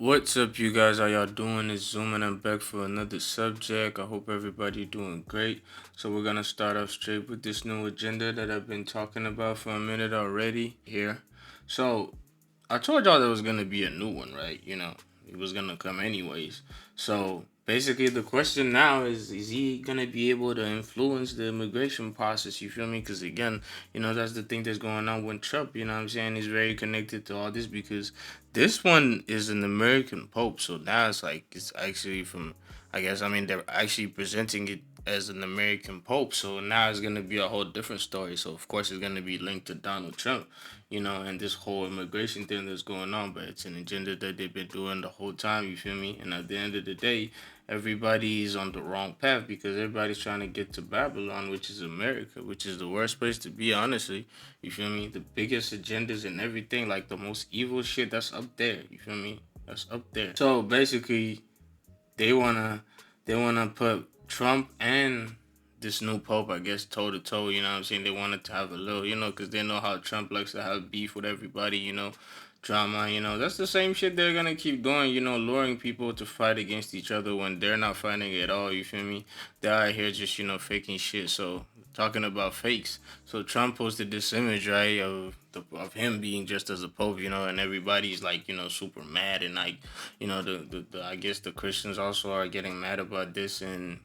What's up, you guys? How y'all doing? It's Zoom and I'm back for another subject. I hope everybody doing great. So we're gonna start off straight with this new agenda that I've been talking about for a minute already here. So I told y'all there was gonna be a new one, right? It was gonna come anyways. So basically, the question now is he gonna be able to influence the immigration process? You feel me? Because again, that's the thing that's going on with Trump. You know what I'm saying? He's very connected to all this because this one is an American Pope. So now it's like it's actually from. I guess they're actually presenting it as an American Pope. So now it's gonna be a whole different story. So of course it's gonna be linked to Donald Trump, and this whole immigration thing that's going on, but it's an agenda that they've been doing the whole time, you feel me? And at the end of the day, everybody's on the wrong path because everybody's trying to get to Babylon, which is America, which is the worst place to be, honestly. You feel me? The biggest agendas and everything, like the most evil shit, that's up there, you feel me? That's up there. So basically, they wanna they wanna put Trump and this new pope, I guess, toe to toe. You know what I'm saying? They wanted to have a little, because they know how Trump likes to have beef with everybody. Drama. That's the same shit they're gonna keep doing. Luring people to fight against each other when they're not fighting at all. You feel me? They're out here just faking shit. So talking about fakes. So Trump posted this image, right, of him being just as a pope, and everybody's like, super mad, and like, the I guess the Christians also are getting mad about this. And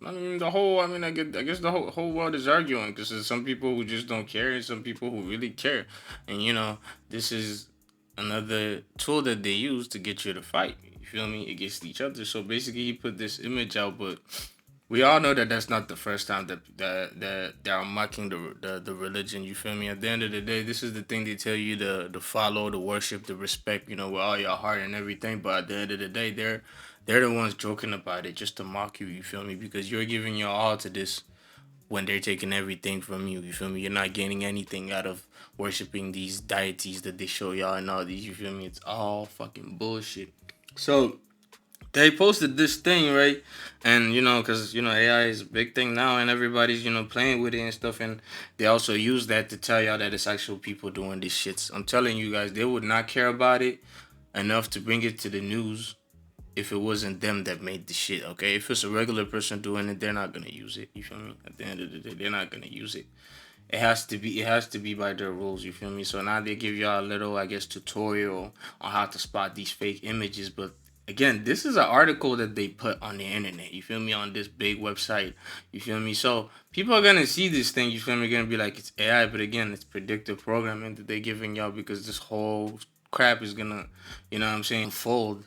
I guess the whole world is arguing because there's some people who just don't care and some people who really care, and this is another tool that they use to get you to fight. You feel me? Against each other. So basically, he put this image out, but we all know that that's not the first time that they are mocking the religion. You feel me? At the end of the day, this is the thing they tell you to follow, to worship, to respect. With all your heart and everything. But at the end of the day, they're the ones joking about it just to mock you. You feel me? Because you're giving your all to this when they're taking everything from you. You feel me? You're not gaining anything out of worshiping these deities that they show y'all and all these. You feel me? It's all fucking bullshit. So they posted this thing, right? And because AI is a big thing now, and everybody's playing with it and stuff, and they also use that to tell y'all that it's actual people doing these shits. I'm telling you guys, they would not care about it enough to bring it to the news if it wasn't them that made the shit. Okay, if it's a regular person doing it, they're not gonna use it. You feel me? At the end of the day, they're not gonna use it. It has to be by their rules. You feel me? So now they give y'all a little, I guess, tutorial on how to spot these fake images. But again, this is an article that they put on the internet. You feel me? On this big website. You feel me? So people are gonna see this thing. You feel me? Gonna be like it's AI, but again, it's predictive programming that they're giving y'all because this whole crap is gonna, unfold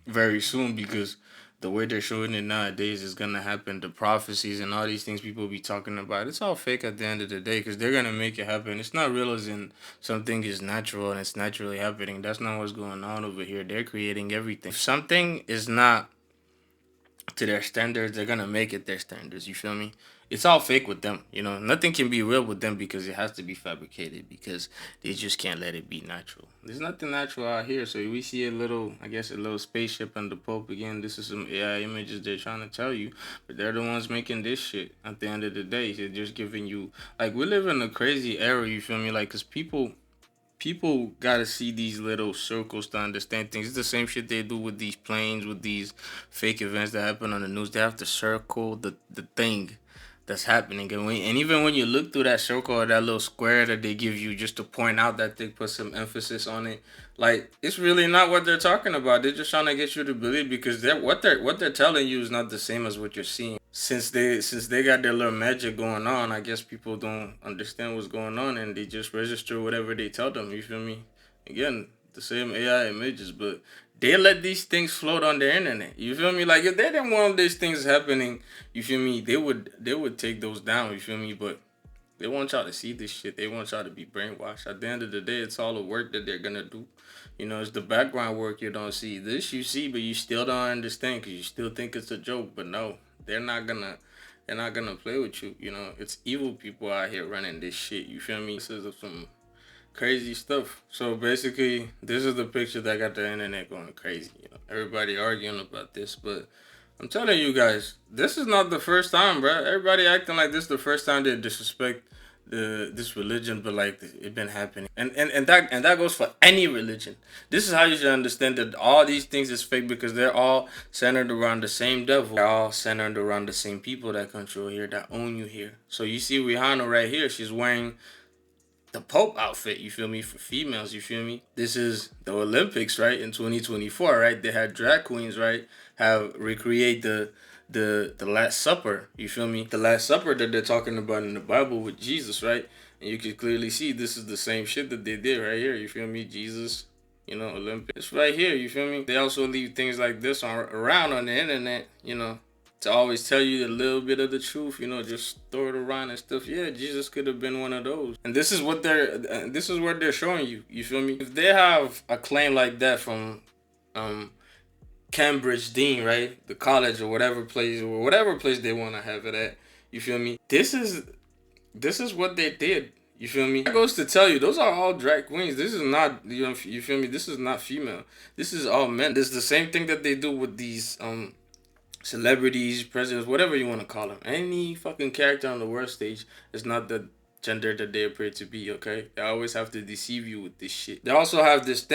very soon because the way they're showing it nowadays is gonna happen. The prophecies and all these things people be talking about, it's all fake at the end of the day because they're gonna make it happen. It's not real as in something is natural and it's naturally happening. That's not what's going on over here. They're creating everything. If something is not to their standards, they're gonna make it their standards. You feel me? It's all fake with them. Nothing can be real with them because it has to be fabricated because they just can't let it be natural. There's nothing natural out here. So we see a little spaceship and the Pope again. This is some AI images they're trying to tell you, but they're the ones making this shit. At the end of the day, they're just giving you like we live in a crazy era. You feel me? Like, cause people gotta see these little circles to understand things. It's the same shit they do with these planes, with these fake events that happen on the news. They have to circle the thing that's happening. And even when you look through that circle or that little square that they give you just to point out that they put some emphasis on it, like it's really not what they're talking about. They're just trying to get you to believe because what they're telling you is not the same as what you're seeing. Since they got their little magic going on, I guess people don't understand what's going on and they just register whatever they tell them. You feel me? Again, the same AI images, but they let these things float on the internet. You feel me? Like if they didn't want these things happening, you feel me? They would take those down. You feel me? But they want y'all to see this shit. They want y'all to be brainwashed. At the end of the day, it's all the work that they're gonna do. It's the background work you don't see. This you see, but you still don't understand because you still think it's a joke. But no, they're not gonna. They're not gonna play with you. It's evil people out here running this shit. You feel me? This is some crazy stuff. So basically, this is the picture that got the internet going crazy. Everybody arguing about this, but I'm telling you guys, this is not the first time, bro. Everybody acting like this is the first time they disrespect this religion, but like it been happening, and that goes for any religion. This is how you should understand that all these things is fake because they're all centered around the same devil. They're all centered around the same people that control here, that own you here. So you see Rihanna right here, she's wearing the Pope outfit, you feel me, for females, you feel me? This is the Olympics, right, in 2024, right? They had drag queens, right, have recreate the Last Supper, you feel me? The Last Supper that they're talking about in the Bible with Jesus, right? And you can clearly see this is the same shit that they did right here, you feel me? Jesus, Olympics right here, you feel me? They also leave things like this around on the internet, to always tell you a little bit of the truth, just throw it around and stuff. Yeah, Jesus could have been one of those. And this is what they're showing you. You feel me? If they have a claim like that from Cambridge Dean, right? The college or whatever place they want to have it at. You feel me? This is what they did. You feel me? That goes to tell you, those are all drag queens. This is not, you feel me? This is not female. This is all men. This is the same thing that they do with these celebrities, presidents, whatever you want to call them. Any fucking character on the world stage is not the gender that they appear to be, okay? They always have to deceive you with this shit. They also have this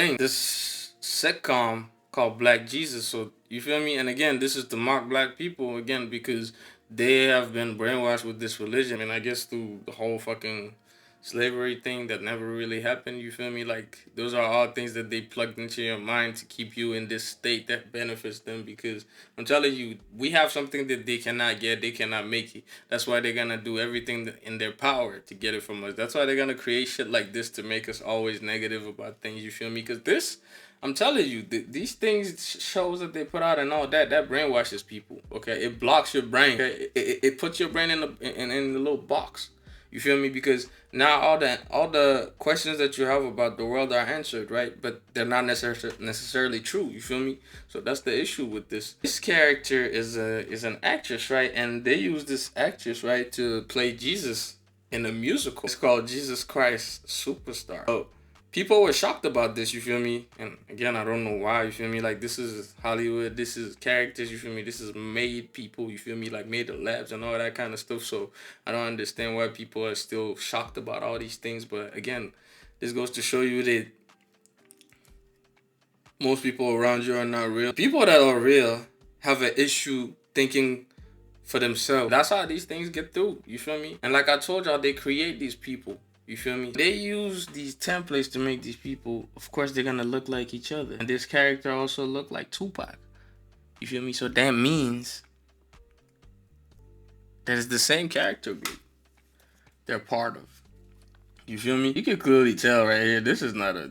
sitcom called Black Jesus. So, you feel me? And again, this is to mock black people, again, because they have been brainwashed with this religion. And I guess through the whole fucking slavery thing that never really happened, you feel me? Like, those are all things that they plugged into your mind to keep you in this state that benefits them, because I'm telling you, we have something that they cannot get, they cannot make it. That's why they're gonna do everything in their power to get it from us. That's why they're gonna create shit like this to make us always negative about things, you feel me? Because this, I'm telling you, these things, shows that they put out and all that brainwashes people, okay? It blocks your brain, okay? It puts your brain in the little box. You feel me? Because now all the questions that you have about the world are answered, right? But they're not necessarily true. You feel me? So that's the issue with this. This character is an actress, right? And they use this actress, right, to play Jesus in a musical. It's called Jesus Christ Superstar. So people were shocked about this, you feel me? And again, I don't know why, you feel me? Like, this is Hollywood, this is characters, you feel me? This is made people, you feel me? Like, made the labs and all that kind of stuff. So I don't understand why people are still shocked about all these things. But again, this goes to show you that most people around you are not real. People that are real have an issue thinking for themselves. That's how these things get through, you feel me? And like I told y'all, they create these people. You feel me? They use these templates to make these people, of course, they're gonna look like each other. And this character also looked like Tupac. You feel me? So that means that it's the same character group they're part of. You feel me? You can clearly tell right here. This is not a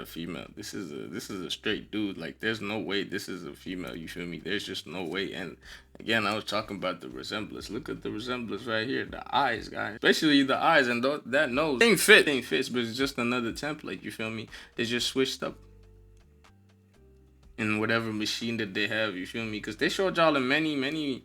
female. This is a straight dude. Like, there's no way this is a female. You feel me? There's just no way. And again, I was talking about the resemblance. Look at the resemblance right here. The eyes, guys. Especially the eyes and that nose. Thing fits, but it's just another template. You feel me? They just switched up in whatever machine that they have. You feel me? Because they showed y'all in many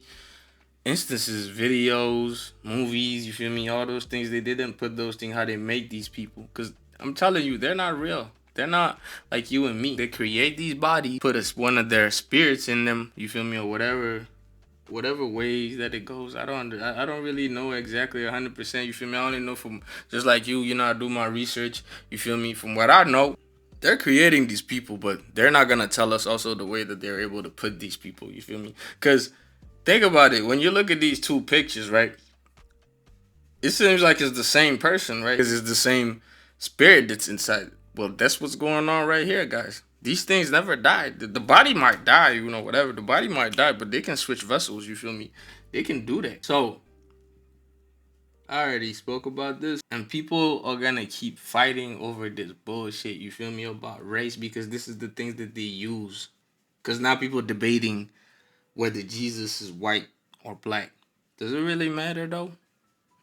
instances, videos, movies, you feel me? All those things, they didn't put those things how they make these people. Because I'm telling you, they're not real. They're not like you and me. They create these bodies, put one of their spirits in them, you feel me, or whatever ways that it goes. I don't really know exactly 100%, you feel me? I only know from, just like you know, I do my research, you feel me? From what I know, they're creating these people, but they're not going to tell us also the way that they're able to put these people, you feel me? Because think about it. When you look at these two pictures, right? It seems like it's the same person, right? Because it's the same spirit that's inside. Well, that's what's going on right here, guys. These things never die. The body might die, whatever. The body might die, but they can switch vessels, you feel me? They can do that. So, I already spoke about this. And people are going to keep fighting over this bullshit, you feel me, about race. Because this is the things that they use. Because now people are debating whether Jesus is white or black. Does it really matter, though?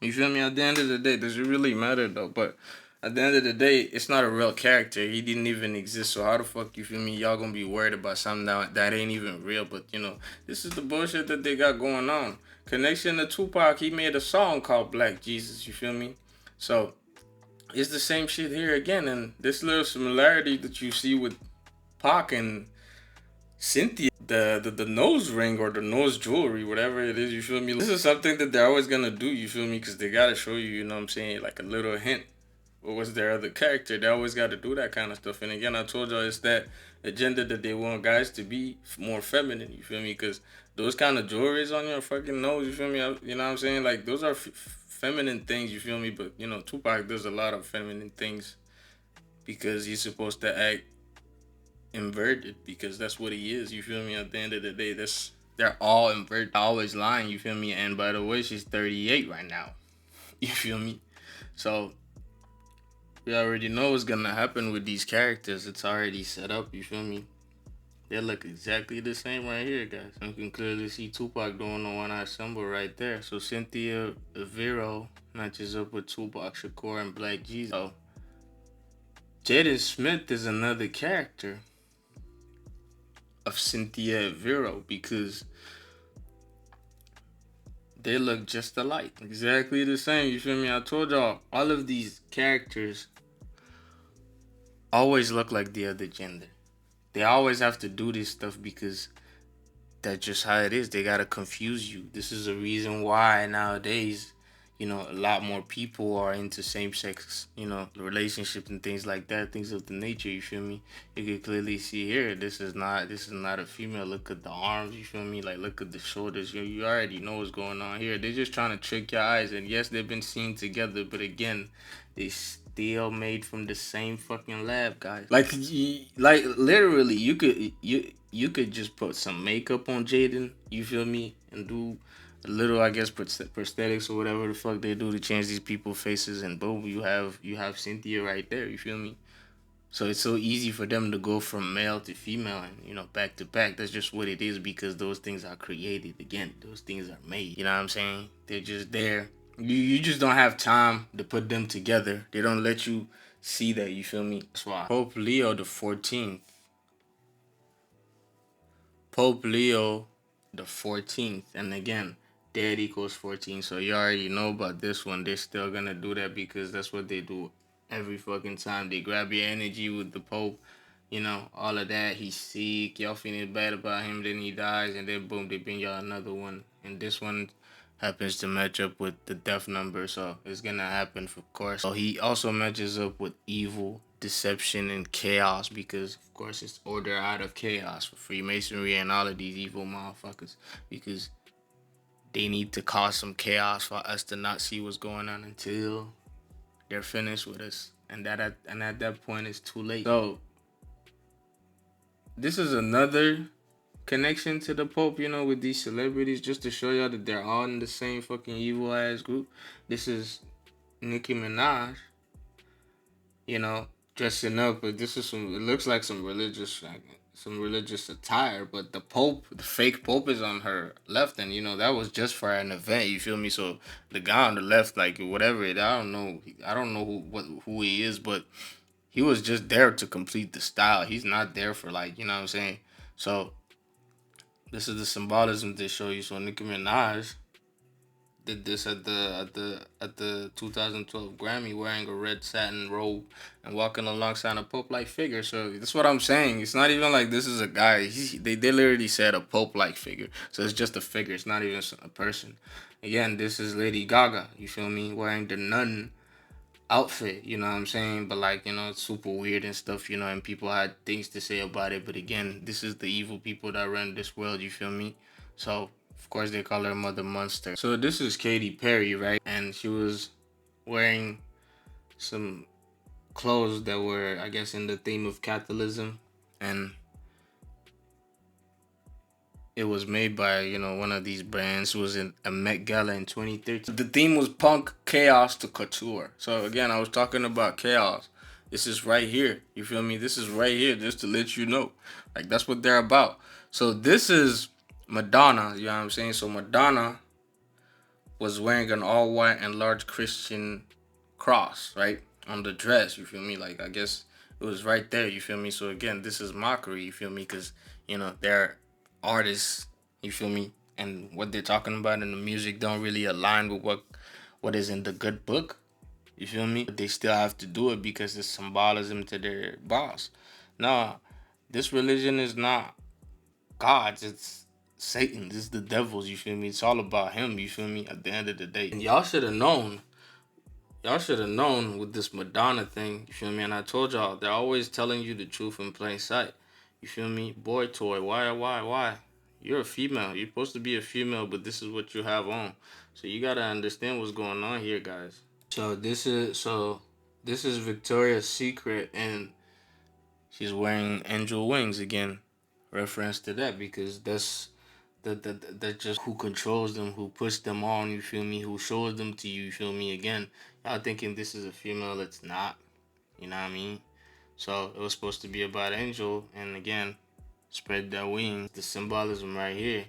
You feel me? At the end of the day, does it really matter, though? But at the end of the day, it's not a real character. He didn't even exist. So how the fuck, you feel me, y'all gonna be worried about something that ain't even real? But, this is the bullshit that they got going on. Connection to Tupac, he made a song called Black Jesus, you feel me? So it's the same shit here again. And this little similarity that you see with Pac and Cynthia, the nose ring or the nose jewelry, whatever it is, you feel me? This is something that they're always gonna do, you feel me? Because they gotta show you, you know what I'm saying, like a little hint. What was their other character? They always got to do that kind of stuff. And again, I told y'all it's that agenda that they want guys to be more feminine. You feel me? Because those kind of jewelries on your fucking nose, you feel me? You know what I'm saying? Like those are feminine things. You feel me? But you know, Tupac does a lot of feminine things because he's supposed to act inverted because that's what he is. You feel me? At the end of the day, that's they're all inverted, always lying. You feel me? And by the way, she's 38 right now. You feel me? So we already know what's gonna happen with these characters. It's already set up. You feel me? They look exactly the same right here, guys. You can clearly see Tupac doing the one-eye symbol right there. So Cynthia Vero matches up with Tupac Shakur and Black Jesus. So Jaden Smith is another character of Cynthia Vero because they look just alike. Exactly the same. You feel me? I told y'all all of these characters always look like the other gender. They always have to do this stuff because that's just how it is. They gotta confuse you. This is a reason why nowadays, you know, a lot more people are into same sex, you know, relationships and things like that, things of the nature, you feel me? You can clearly see here, this is not a female. Look at the arms, you feel me? Like look at the shoulders. You already know what's going on here. They're just trying to trick your eyes. And yes, they've been seen together, but again, they still made from the same fucking lab, guys. Like literally, you could just put some makeup on Jaden. You feel me? And do a little, I guess, prosthetics or whatever the fuck they do to change these people's faces, and boom, you have Cynthia right there. You feel me? So it's so easy for them to go from male to female and you know back to back. That's just what it is because those things are created. Again, those things are made. You know what I'm saying? They're just there. You just don't have time to put them together. They don't let you see that. You feel me? That's why Pope Leo the 14th. Pope Leo the 14th. And again, dead equals 14. So you already know about this one. They're still gonna do that because that's what they do every fucking time. They grab your energy with the Pope, you know, all of that. He's sick, y'all feeling bad about him, then he dies, and then boom, they bring y'all another one. And this one happens to match up with the death number, so it's gonna happen, of course. So he also matches up with evil, deception, and chaos because, of course, it's order out of chaos for Freemasonry and all of these evil motherfuckers because they need to cause some chaos for us to not see what's going on until they're finished with us, and at that point it's too late. So this is another connection to the Pope, you know, with these celebrities, just to show y'all that they're all in the same fucking evil ass group. This is Nicki Minaj, you know, dressing up, but this is some. It looks like some religious attire, but the Pope, the fake Pope, is on her left, and you know that was just for an event. You feel me? So the guy on the left, like whatever it, I don't know who he is, but he was just there to complete the style. He's not there for like, you know what I'm saying. So this is the symbolism they show you. So Nicki Minaj did this at the 2012 Grammy wearing a red satin robe and walking alongside a Pope-like figure. So that's what I'm saying. It's not even like this is a guy. They literally said a Pope-like figure. So it's just a figure. It's not even a person. Again, this is Lady Gaga. You feel me? Wearing the nun outfit, you know what I'm saying? But like, you know, it's super weird and stuff, you know, and people had things to say about it. But again, this is the evil people that run this world, you feel me? So of course they call her Mother Monster. So this is Katy Perry, right? And she was wearing some clothes that were, I guess, in the theme of Catholicism. And it was made by, you know, one of these brands. It was in a Met Gala in 2013. The theme was punk chaos to couture. So again, I was talking about chaos. This is right here. You feel me? This is right here just to let you know. Like that's what they're about. So this is Madonna, you know what I'm saying? So Madonna was wearing an all white and large Christian cross, right? On the dress, you feel me? Like I guess it was right there, you feel me? So again, this is mockery, you feel me? Because, you know, they're artists, you feel me? And what they're talking about in the music don't really align with what is in the good book. You feel me? But they still have to do it because it's symbolism to their boss. No, this religion is not gods. It's Satan. This is the devils. You feel me? It's all about him. You feel me? At the end of the day, and y'all should have known. Y'all should have known with this Madonna thing. You feel me? And I told y'all they're always telling you the truth in plain sight. You feel me? Boy toy. Why? You're a female. You're supposed to be a female, but this is what you have on. So you gotta understand what's going on here, guys. So this is Victoria's Secret, and she's wearing angel wings again. Reference to that because that's just who controls them, who puts them on. You feel me? Who shows them to you? You feel me? Again, y'all thinking this is a female? It's not. You know what I mean? So it was supposed to be about angel, and again, spread their wings. The symbolism right here.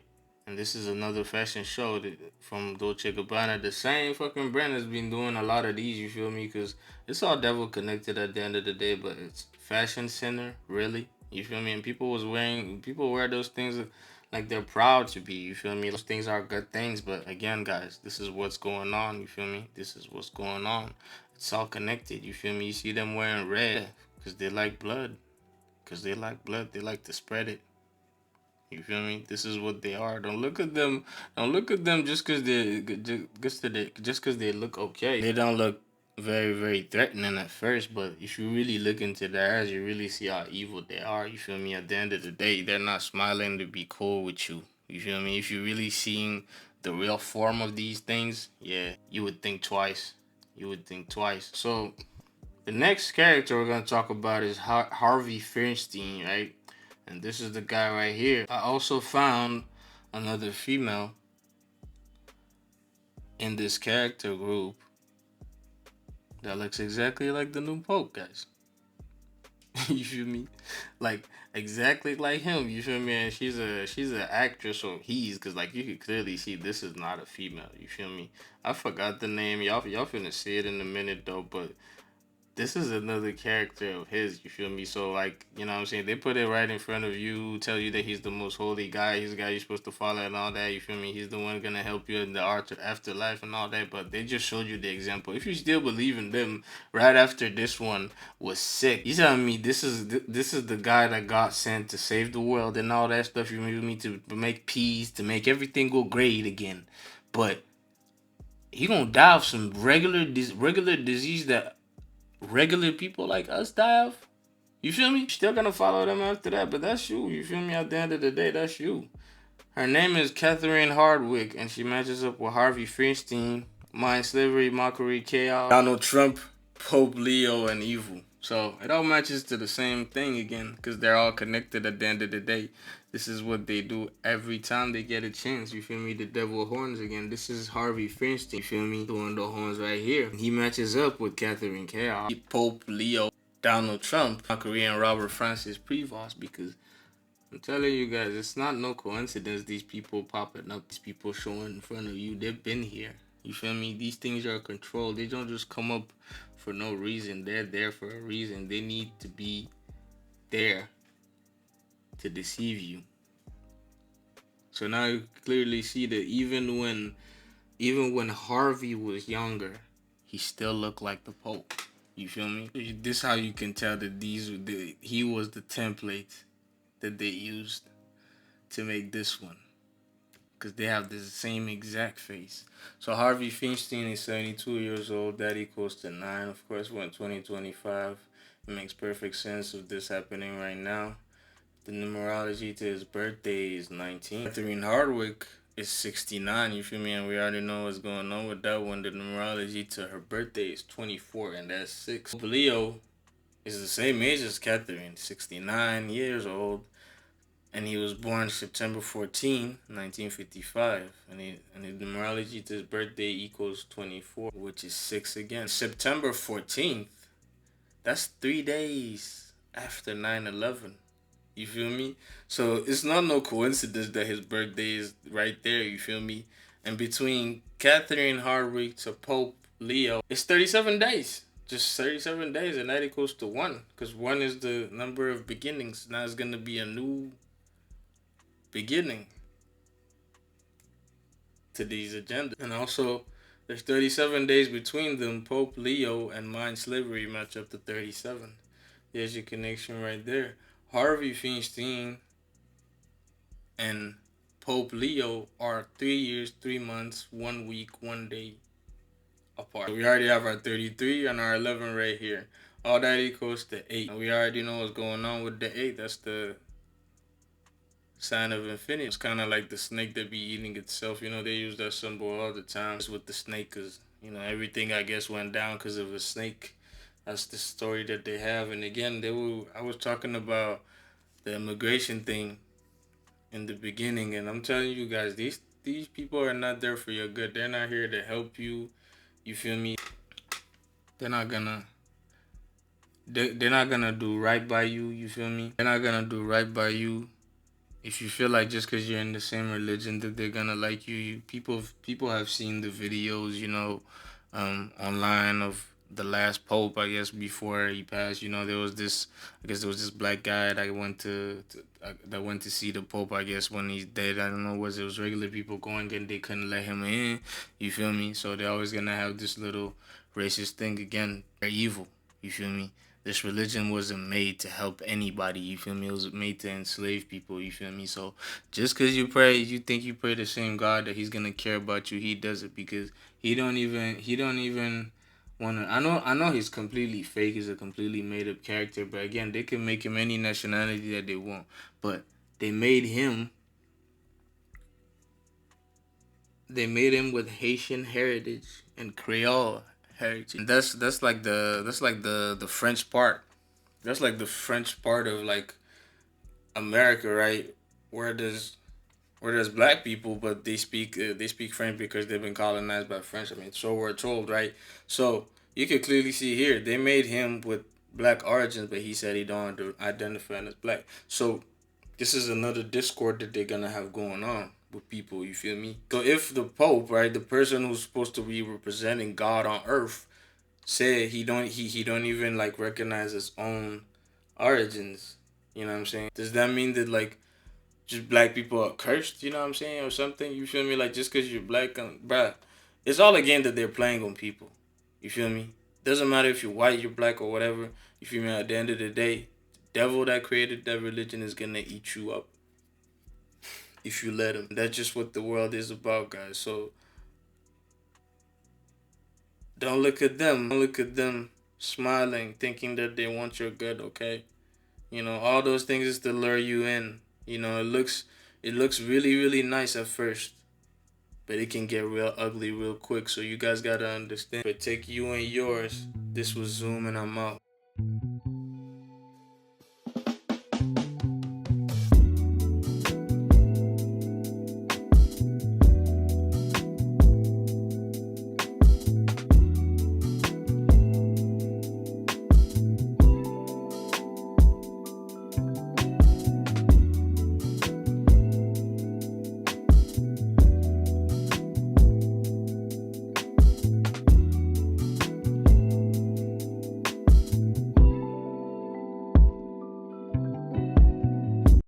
And this is another fashion show from Dolce Gabbana. The same fucking brand has been doing a lot of these, you feel me? Because it's all devil connected at the end of the day, but it's fashion center, really. You feel me? And people wear those things like they're proud to be, you feel me? Those things are good things, but again, guys, this is what's going on, you feel me? This is what's going on. It's all connected, you feel me? You see them wearing red because they like blood. Because they like blood, they like to spread it. You feel me? This is what they are. Don't look at them. Don't look at them just because they look okay. They don't look very very threatening at first, but if you really look into their eyes, you really see how evil they are. You feel me? At the end of the day, they're not smiling to be cool with you. You feel me? If you really seeing the real form of these things, yeah, you would think twice. You would think twice. So the next character we're gonna talk about is Harvey Fierstein, right? And this is the guy right here. I also found another female in this character group that looks exactly like the new Pope, guys. You feel me? Like exactly like him. You feel me? And she's an actress, or he's, because like you can clearly see this is not a female. You feel me? I forgot the name. Y'all finna see it in a minute though, but this is another character of his, you feel me? So like, you know what I'm saying? They put it right in front of you, tell you that he's the most holy guy, he's the guy you're supposed to follow and all that, you feel me? He's the one gonna help you in the afterlife and all that, but they just showed you the example. If you still believe in them, right after this one was sick, you telling me this is the guy that got sent to save the world and all that stuff, you feel me? To make peace, to make everything go great again. But he gonna die of some regular disease that regular people like us die of. You feel me? Still gonna follow them after that, but that's you. You feel me? At the end of the day, that's you. Her name is Catherine Hardwick, and she matches up with Harvey Fierstein, Mind Slavery, Mockery, Chaos, Donald Trump, Pope Leo, and Evil. So it all matches to the same thing again, because they're all connected at the end of the day. This is what they do every time they get a chance. You feel me? The devil horns again. This is Harvey Fierstein. You feel me? Doing the horns right here. He matches up with Catherine Chaos, Pope Leo, Donald Trump, Mockery, and Robert Francis Prevost, because I'm telling you guys, it's not no coincidence these people popping up, these people showing in front of you. They've been here. You feel me? These things are controlled. They don't just come up for no reason. They're there for a reason. They need to be there to deceive you. So now you clearly see that even when Harvey was younger, he still looked like the Pope. You feel me? This how you can tell that he was the template that they used to make this one, because they have the same exact face. So Harvey Feinstein is 72 years old. That equals to 9. Of course, we're in 2025. It makes perfect sense of this happening right now. The numerology to his birthday is 19. Catherine Hardwick is 69. You feel me? And we already know what's going on with that one. The numerology to her birthday is 24, and that's 6. Leo is the same age as Catherine, 69 years old. And he was born September 14, 1955. And the numerology to his birthday equals 24, which is 6 again. September 14th, that's 3 days after 9/11. You feel me? So it's not no coincidence that his birthday is right there, you feel me? And between Catherine Hardwick to Pope Leo, it's 37 days. Just 37 days, and that equals to 1. Because 1 is the number of beginnings. Now it's going to be a new beginning to these agendas. And also, there's 37 days between them. Pope Leo and Mind Slavery match up to 37. There's your connection right there. Harvey Feinstein and Pope Leo are 3 years, 3 months, 1 week, 1 day apart. So we alrealready have our 33 and our 11 right here. All that equals to 8. And we already know what's going on with the 8. That's the sign of infinity. It's kind of like the snake that be eating itself. You know, they use that symbol all the time. It's with the snake because, you know, everything I guess went down because of a snake. That's the story that they have. And again, I was talking about the immigration thing in the beginning, and I'm telling you guys, these people are not there for your good. They're not here to help you. You feel me? They're not gonna they're not gonna do right by you. You feel me? They're not gonna do right by you if you feel like just because you're in the same religion that they're gonna like you. People have seen the videos, you know, online of the last pope. I guess before he passed, you know, there was this. I guess there was this black guy that that went to see the pope. I guess when he's dead, I don't know, was it was regular people going and they couldn't let him in. You feel me? So they're always gonna have this little racist thing again. They're evil. You feel me? This religion wasn't made to help anybody, you feel me? It was made to enslave people, you feel me? So just because you think you pray the same God that he's gonna care about you, he does it because he don't even wanna I know he's completely fake, he's a completely made up character, but again they can make him any nationality that they want. But they made him they made him with Haitian heritage and Creole heritage. And that's like the French part. That's like the French part of like America, right? Where there's where there's black people, but they speak French because they've been colonized by French. I mean, so we're told, right? So you can clearly see here they made him with black origins, but he said he don't identify as black. So this is another discord that they're gonna have going on with people. You feel me? So if the Pope, right, the person who's supposed to be representing God on Earth, said he don't even like recognize his own origins. You know what I'm saying? Does that mean that like just black people are cursed? You know what I'm saying, or something? You feel me? Like just because you're black, bruh, it's all a game that they're playing on people. You feel me? Doesn't matter if you're white, you're black, or whatever. You feel me? At the end of the day, the devil that created that religion is gonna eat you up if you let him. That's just what the world is about, guys. So don't look at them. Don't look at them smiling, thinking that they want your good. Okay. You know, all those things is to lure you in. You know, it looks really really nice at first, but it can get real ugly real quick. So you guys gotta understand. Protect you and yours. This was Zoom, and I'm out.